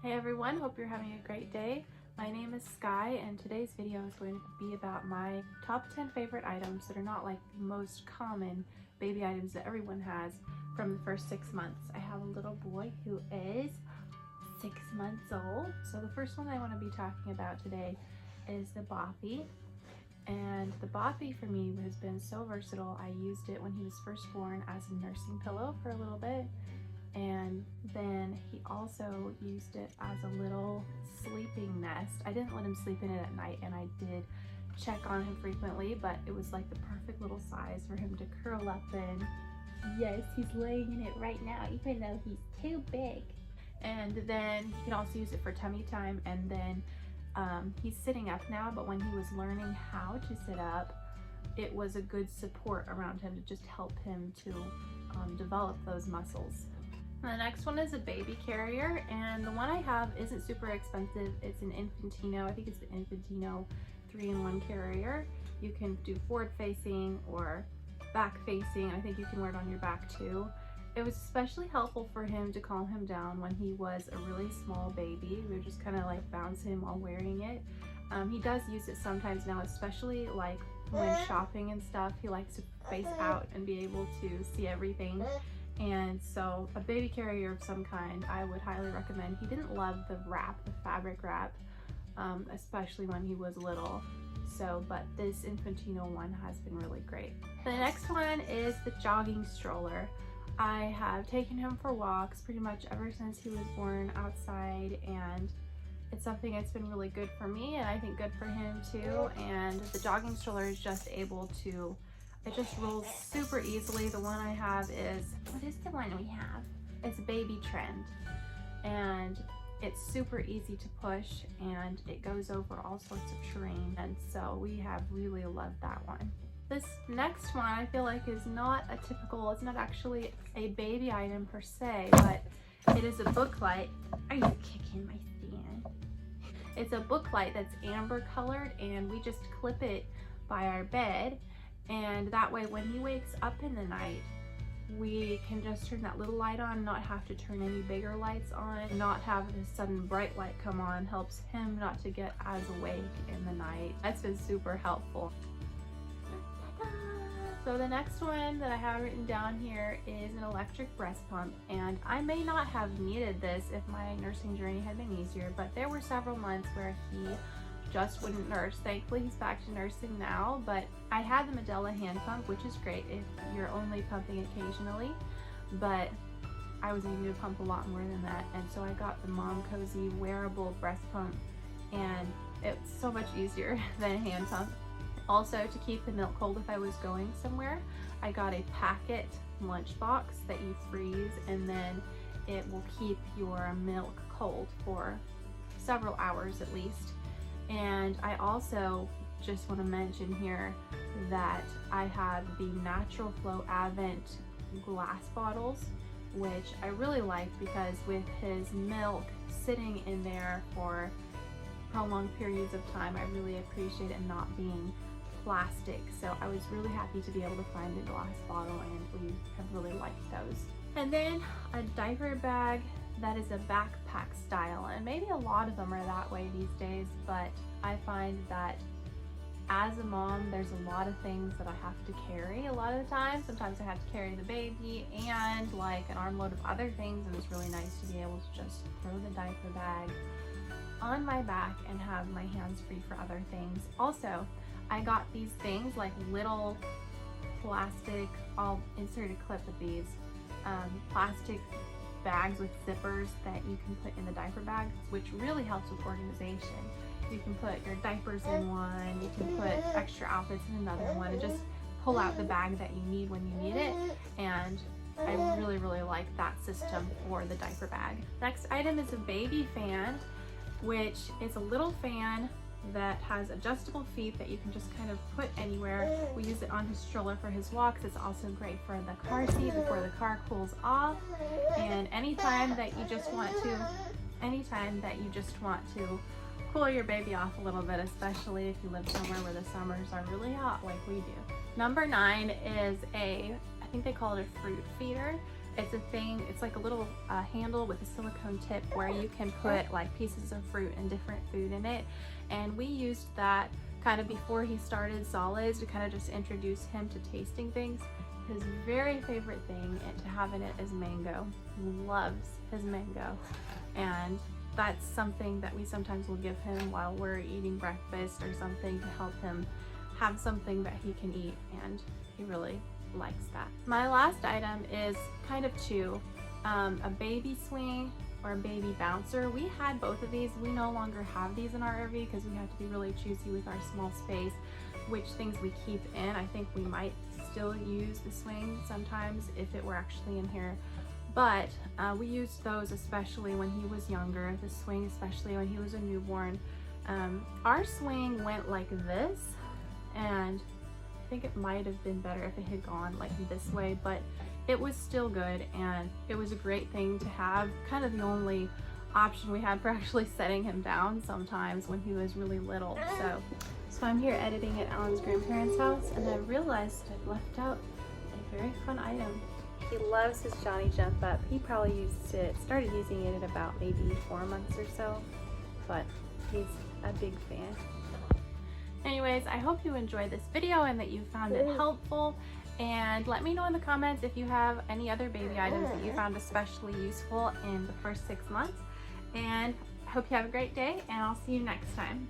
Hey everyone, hope you're having a great day. My name is Sky and today's video is going to be about my top 10 favorite items that are not like the most common baby items that everyone has from the first 6 months. I have a little boy who is 6 months old. So the first one I want to be talking about today is the Boppy. And the Boppy for me has been so versatile. I used it when he was first born as a nursing pillow for a little bit. And then he also used it as a little sleeping nest. I didn't let him sleep in it at night, and I did check on him frequently, but it was like the perfect little size for him to curl up in. Yes, he's laying in it right now, even though he's too big. And then you can also use it for tummy time, and then he's sitting up now, but when he was learning how to sit up, it was a good support around him to just help him to develop those muscles. The next one is a baby carrier, and the one I have isn't super expensive. It's an Infantino. I think it's the Infantino 3-in-1 carrier. You can do forward facing or back facing. I think you can wear it on your back too. It was especially helpful for him to calm him down when he was a really small baby. We would just kind of like bounce him while wearing it. He does use it sometimes now, especially like when shopping and stuff. He likes to face out and be able to see everything. And so a baby carrier of some kind I would highly recommend. He didn't love the wrap, the fabric wrap, especially when he was little. So, but this Infantino one has been really great. The next one is the jogging stroller. I have taken him for walks pretty much ever since he was born outside, and it's something that's been really good for me, and I think good for him too. And the jogging stroller is just able to, it just rolls super easily. The one I have is, what is the one we have? It's Baby Trend, and it's super easy to push, and it goes over all sorts of terrain, and so we have really loved that one. This next one I feel like is not a typical, it's not actually a baby item per se, but it is a book light. Are you kicking my stand? It's a book light that's amber colored, and we just clip it by our bed. And that way when he wakes up in the night, we can just turn that little light on, not have to turn any bigger lights on, not have this sudden bright light come on. Helps him not to get as awake in the night. That's been super helpful. So the next one that I have written down here is an electric breast pump, and I may not have needed this if my nursing journey had been easier, but there were several months where he just wouldn't nurse. Thankfully he's back to nursing now, but I had the Medela hand pump, which is great if you're only pumping occasionally, but I was needing to pump a lot more than that, and so I got the Momcozy wearable breast pump, and it's so much easier than a hand pump. Also, to keep the milk cold if I was going somewhere, I got a PackIt lunchbox that you freeze, and then it will keep your milk cold for several hours at least. And I also just want to mention here that I have the Natural Flow AVENT glass bottles, which I really like because with his milk sitting in there for prolonged periods of time, I really appreciate it not being plastic. So I was really happy to be able to find a glass bottle, and we have really liked those. And then a diaper bag that is a backpack style, and maybe a lot of them are that way these days, but I find that as a mom there's a lot of things that I have to carry a lot of the time. Sometimes I have to carry the baby and like an armload of other things, and it's really nice to be able to just throw the diaper bag on my back and have my hands free for other things. Also, I got these things like little plastic, I'll insert a clip of these, plastic bags with zippers that you can put in the diaper bags, which really helps with organization. You can put your diapers in one, you can put extra outfits in another one, and just pull out the bag that you need when you need it. And I really like that system for the diaper bag. Next item is a baby fan, which is a little fan that has adjustable feet that you can just kind of put anywhere. We use it on his stroller for his walks. It's also great for the car seat before the car cools off, and anytime that you just want to cool your baby off a little bit, especially if you live somewhere where the summers are really hot like we do. Number 9 is I think they call it a fruit feeder. It's a thing, it's like a little handle with a silicone tip where you can put like pieces of fruit and different food in it. And we used that kind of before he started solids to kind of just introduce him to tasting things. His very favorite thing to have in it is mango. He loves his mango. And that's something that we sometimes will give him while we're eating breakfast or something to help him have something that he can eat, and he really likes that. My last item is kind of two, a baby swing or a baby bouncer. We had both of these. We no longer have these in our RV because we have to be really choosy with our small space, which things we keep in. I think we might still use the swing sometimes if it were actually in here, but we used those especially when he was younger, the swing especially when he was a newborn. Our swing went like this, and I think it might have been better if it had gone like this way, but it was still good, and it was a great thing to have. Kind of the only option we had for actually setting him down sometimes when he was really little. So I'm here editing at Alan's grandparents' house, and I realized I've left out a very fun item. He loves his Johnny Jump Up. He probably started using it at about maybe 4 months or so, but he's a big fan. Anyways, I hope you enjoyed this video and that you found it helpful, and let me know in the comments if you have any other baby items that you found especially useful in the first 6 months. And I hope you have a great day, and I'll see you next time.